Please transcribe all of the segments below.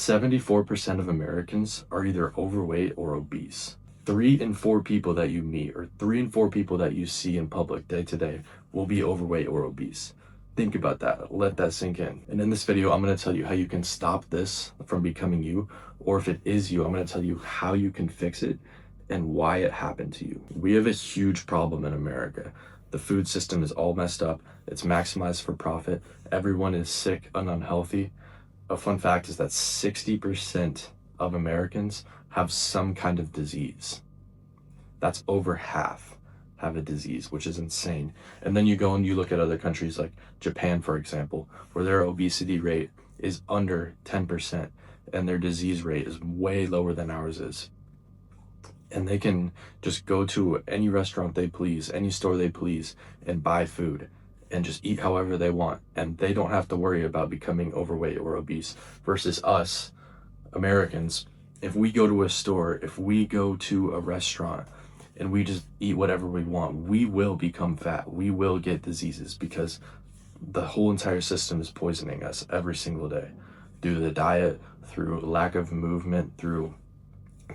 74% of Americans are either overweight or obese. 3 in 4 people that you meet, or 3 in 4 people that you see in public day to day, will be overweight or obese. Think about that. Let that sink in. And in this video, I'm going to tell you how you can stop this from becoming you, or if it is you, I'm going to tell you how you can fix it and why it happened to you. We have a huge problem in America. The food system is all messed up. It's maximized for profit. Everyone is sick and unhealthy. A fun fact is that 60% of Americans have some kind of disease. That's over half have a disease, which is insane. And then you go and you look at other countries like Japan, for example, where their obesity rate is under 10% and their disease rate is way lower than ours is. And they can just go to any restaurant they please, any store they please, and buy food and just eat however they want. And they don't have to worry about becoming overweight or obese. Versus us, Americans, if we go to a store, if we go to a restaurant and we just eat whatever we want, we will become fat. We will get diseases because the whole entire system is poisoning us every single day due to the diet, through lack of movement, through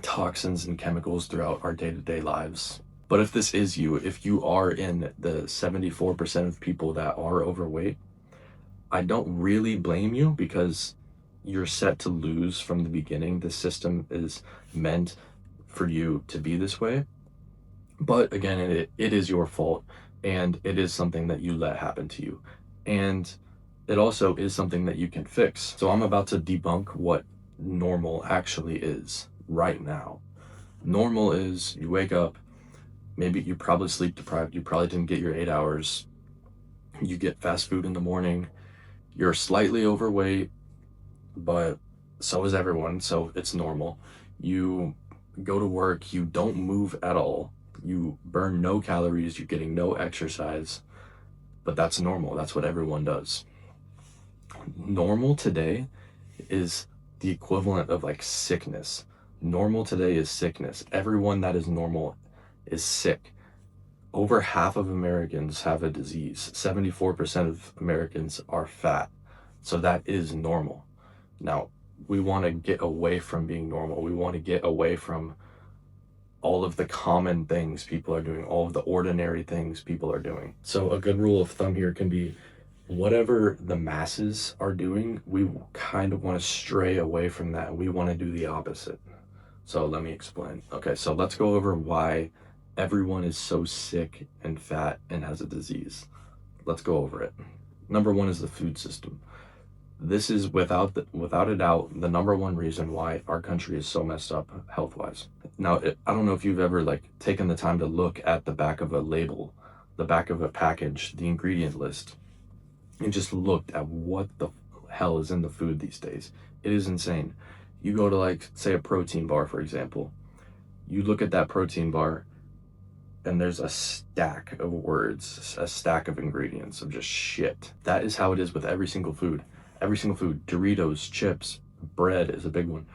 toxins and chemicals throughout our day-to-day lives. But if this is you, if you are in the 74% of people that are overweight, I don't really blame you because you're set to lose from the beginning. The system is meant for you to be this way. But again, it is your fault, and it is something that you let happen to you. And it also is something that you can fix. So I'm about to debunk what normal actually is right now. Normal is you wake up, maybe you're probably sleep deprived, you probably didn't get your 8 hours, you get fast food in the morning, you're slightly overweight, but so is everyone, so it's normal. You go to work, you don't move at all, you burn no calories, you're getting no exercise, but that's normal. That's what everyone does. Normal today is the equivalent of like sickness. Normal today is sickness. Everyone that is normal is sick. Over half of Americans have a disease. 74% of Americans are fat. So that is normal. Now, we want to get away from being normal. We want to get away from all of the common things people are doing, all of the ordinary things people are doing. So a good rule of thumb here can be whatever the masses are doing, we kind of want to stray away from that. We want to do the opposite. So let me explain. Okay, so let's go over why everyone is so sick and fat and has a disease. Let's go over it. Number one is the food system. This is without a doubt the number one reason why our country is so messed up health-wise. Now, I don't know if you've ever like taken the time to look at the back of a label, the back of a package, the ingredient list, and just looked at what the hell is in the food these days. It is insane. You go to like, say, a protein bar, for example. You look at that protein bar and there's a stack of words, a stack of ingredients of just shit. That is how it is with every single food. Every single food, Doritos, chips, bread is a big one.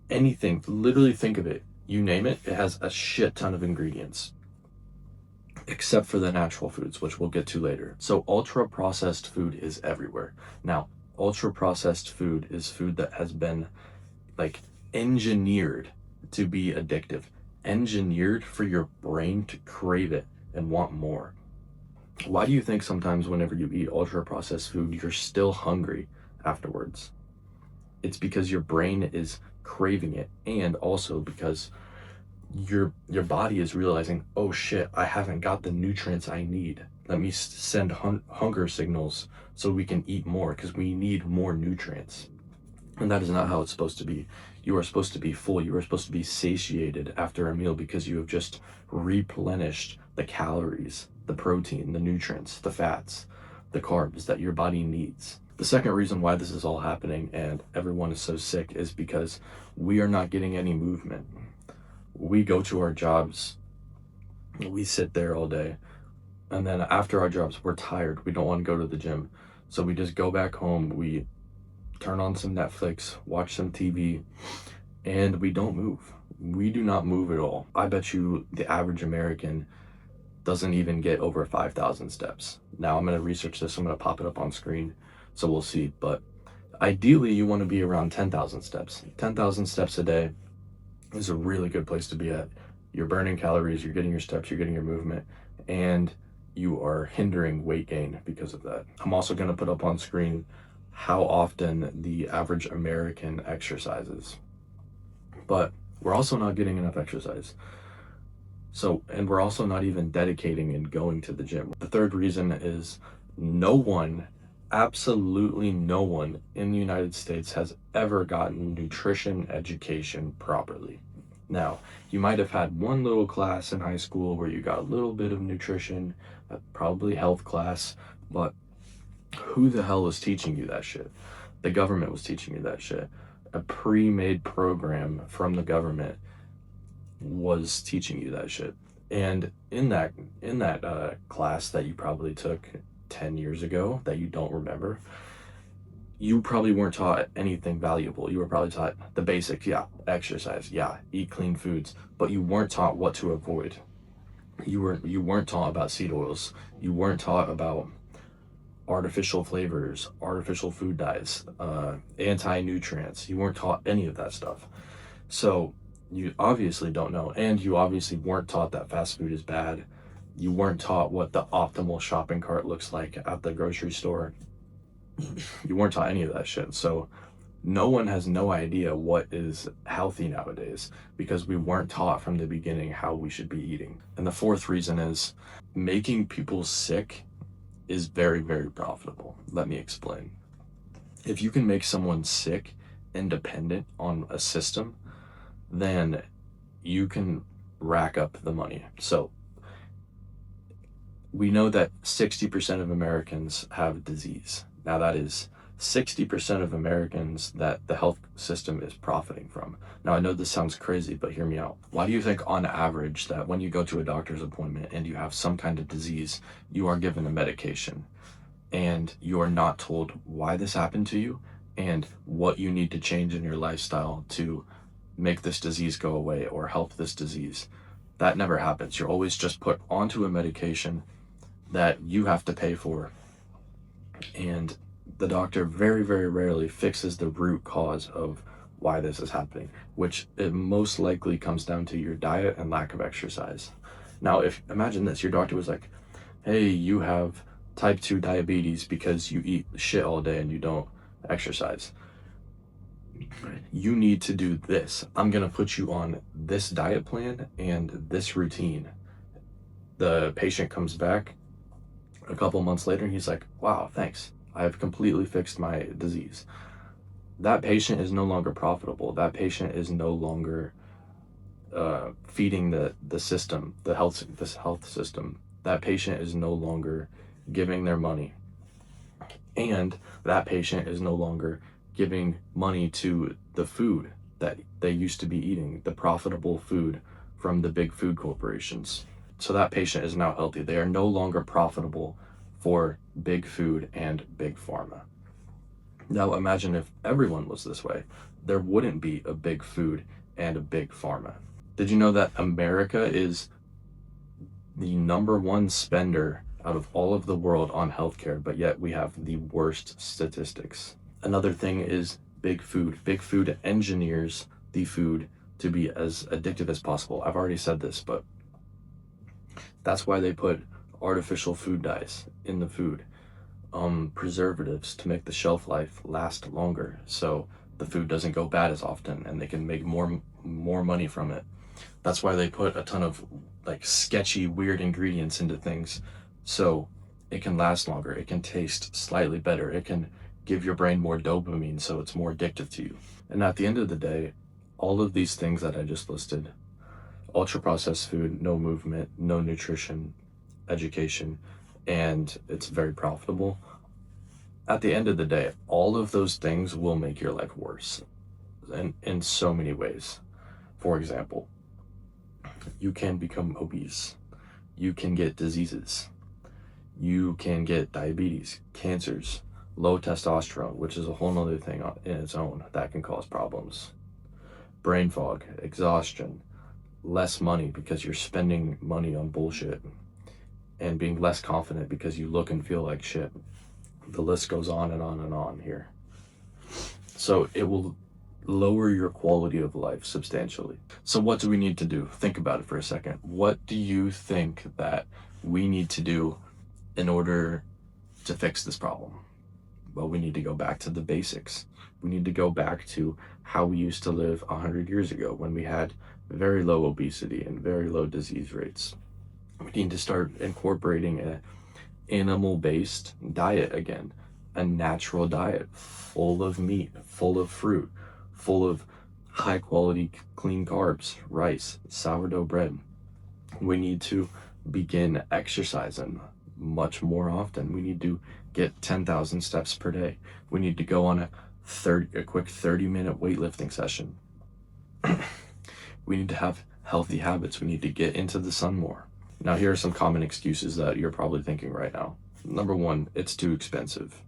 Anything, literally think of it. You name it, it has a shit ton of ingredients. Except for the natural foods, which we'll get to later. So ultra processed food is everywhere. Now, ultra processed food is food that has been like engineered to be addictive, engineered for your brain to crave it and want more. Why do you think sometimes whenever you eat ultra processed food, you're still hungry afterwards? It's because your brain is craving it, and also because your body is realizing, oh shit, I haven't got the nutrients I need. Let me send hunger signals so we can eat more, because we need more nutrients. And that is not how it's supposed to be. You are supposed to be full. You are supposed to be satiated after a meal because you have just replenished the calories, the protein, the nutrients, the fats, the carbs that your body needs. The second reason why this is all happening and everyone is so sick is because we are not getting any movement. We go to our jobs, we sit there all day, and then after our jobs, we're tired. We don't want to go to the gym. So we just go back home, we turn on some Netflix, watch some TV, and we don't move. We do not move at all. I bet you the average American doesn't even get over 5,000 steps. Now I'm going to research this. I'm going to pop it up on screen, so we'll see. But Ideally, you want to be around 10,000 steps. 10,000 steps a day is a really good place to be at. You're burning calories, you're getting your steps, you're getting your movement, and you are hindering weight gain because of that. I'm also going to put up on screen how often the average American exercises. But we're also not getting enough exercise. So, and we're also not even dedicating and going to the gym. The third reason is no one, absolutely no one in the United States has ever gotten nutrition education properly. Now, you might have had one little class in high school where you got a little bit of nutrition, probably health class, but who the hell was teaching you that shit? The government was teaching you that shit. A pre-made program from the government was teaching you that shit. And in that class that you probably took 10 years ago that you don't remember, you probably weren't taught anything valuable. You were probably taught the basics, yeah, exercise, yeah, eat clean foods, but you weren't taught what to avoid. You weren't taught about seed oils. You weren't taught about artificial flavors, artificial food dyes, anti-nutrients. You weren't taught any of that stuff. So you obviously don't know, and you obviously weren't taught that fast food is bad. You weren't taught what the optimal shopping cart looks like at the grocery store. You weren't taught any of that shit. So no one has no idea what is healthy nowadays because we weren't taught from the beginning how we should be eating. And the fourth reason is making people sick is very, very profitable. Let me explain. If you can make someone sick and dependent on a system, then you can rack up the money. So we know that 60% of Americans have disease. Now that is 60% of Americans that the health system is profiting from. Now I know this sounds crazy, but hear me out. Why do you think on average that when you go to a doctor's appointment and you have some kind of disease, you are given a medication and you are not told why this happened to you and what you need to change in your lifestyle to make this disease go away or help this disease? That never happens. You're always just put onto a medication that you have to pay for, and the doctor very, very rarely fixes the root cause of why this is happening, which it most likely comes down to your diet and lack of exercise. Now, if imagine this, your doctor was like, hey, you have type 2 diabetes because you eat shit all day and you don't exercise. You need to do this. I'm going to put you on this diet plan and this routine. The patient comes back a couple months later and he's like, wow, thanks. I have completely fixed my disease. That patient is no longer profitable. That patient is no longer feeding the system, this health system. That patient is no longer giving their money. And that patient is no longer giving money to the food that they used to be eating, the profitable food from the big food corporations. So that patient is now healthy. They are no longer profitable for big food and big pharma. Now imagine if everyone was this way. There wouldn't be a big food and a big pharma. Did you know that America is the #1 spender out of all of the world on healthcare, but yet we have the worst statistics? Another thing is big food. Big food engineers the food to be as addictive as possible. I've already said this, but that's why they put artificial food dyes in the food, preservatives to make the shelf life last longer, so the food doesn't go bad as often and they can make more money from it. That's why they put a ton of like sketchy, weird ingredients into things so it can last longer, it can taste slightly better, it can give your brain more dopamine so it's more addictive to you. And at the end of the day, all of these things that I just listed, ultra processed food, no movement, no nutrition education, and it's very profitable. At the end of the day, all of those things will make your life worse in so many ways. For example, you can become obese, you can get diseases, you can get diabetes, cancers, low testosterone, which is a whole nother thing in its own that can cause problems, brain fog, exhaustion, less money because you're spending money on bullshit, and being less confident because you look and feel like shit. The list goes on and on and on here. So it will lower your quality of life substantially. So what do we need to do? Think about it for a second. What do you think that we need to do in order to fix this problem? Well, we need to go back to the basics. We need to go back to how we used to live 100 years ago when we had very low obesity and very low disease rates. We need to start incorporating an animal-based diet again, a natural diet full of meat, full of fruit, full of high quality clean carbs, rice, sourdough bread. We need to begin exercising much more often. We need to get 10,000 steps per day. We need to go on a quick 30-minute weightlifting session. We need to have healthy habits. We need to get into the sun more. Now, here are some common excuses that you're probably thinking right now. Number one, it's too expensive.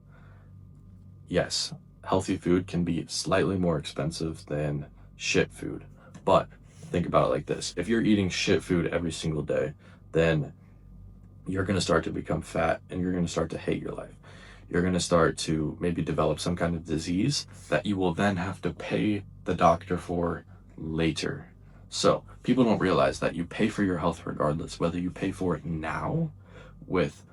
Yes, healthy food can be slightly more expensive than shit food, but think about it like this. If you're eating shit food every single day, then you're going to start to become fat and you're going to start to hate your life. You're going to start to maybe develop some kind of disease that you will then have to pay the doctor for later. So people don't realize that you pay for your health regardless, whether you pay for it now with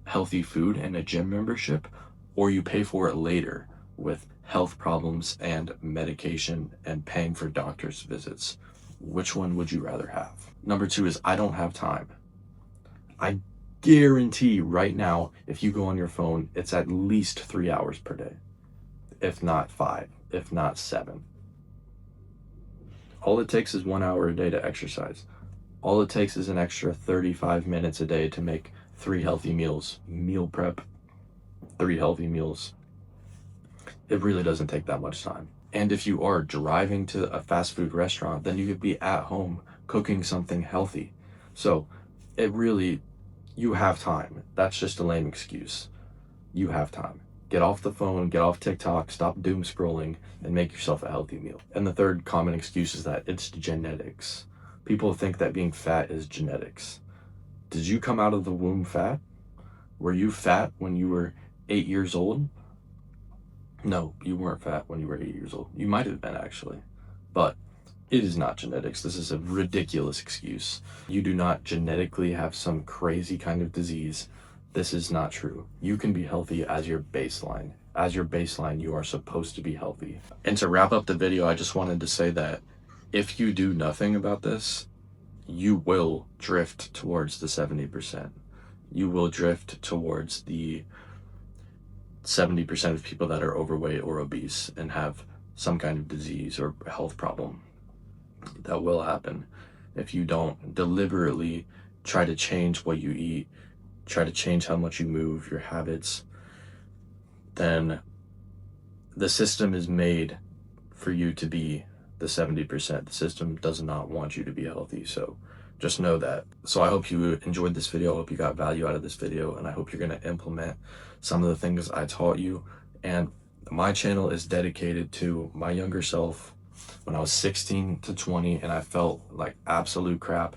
healthy food and a gym membership, or you pay for it later with health problems and medication and paying for doctor's visits. Which one would you rather have? Number two is I don't have time. I guarantee right now, if you go on your phone, it's at least 3 hours per day, if not 5, if not 7. All it takes is 1 hour a day to exercise. All it takes is an extra 35 minutes a day to make 3 healthy meals, meal prep, 3 healthy meals. It really doesn't take that much time. And if you are driving to a fast food restaurant, then you could be at home cooking something healthy. So it really, you have time. That's just a lame excuse. You have time. Get off the phone, get off TikTok, stop doom scrolling, and make yourself a healthy meal. And the third common excuse is that it's genetics. People think that being fat is genetics. Did you come out of the womb fat? Were you fat when you were 8 years old? No, you weren't fat when you were 8 years old. You might have been, actually. But it is not genetics. This is a ridiculous excuse. You do not genetically have some crazy kind of disease. This is not true. You can be healthy as your baseline. As your baseline, you are supposed to be healthy. And to wrap up the video, I just wanted to say that if you do nothing about this, you will drift towards the 70%. You will drift towards the 70% of people that are overweight or obese and have some kind of disease or health problem. That will happen if you don't deliberately try to change what you eat, try to change how much you move, your habits. Then the system is made for you to be the 70%. The system does not want you to be healthy. So just know that. So I hope you enjoyed this video. I hope you got value out of this video, and I hope you're going to implement some of the things I taught you. And my channel is dedicated to my younger self when I was 16 to 20 and I felt like absolute crap.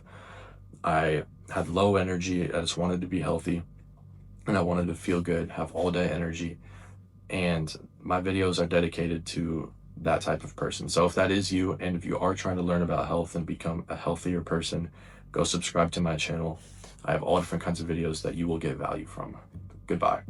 I had low energy. I just wanted to be healthy and I wanted to feel good, have all day energy. And my videos are dedicated to that type of person. So if that is you, and if you are trying to learn about health and become a healthier person, go subscribe to my channel. I have all different kinds of videos that you will get value from. Goodbye.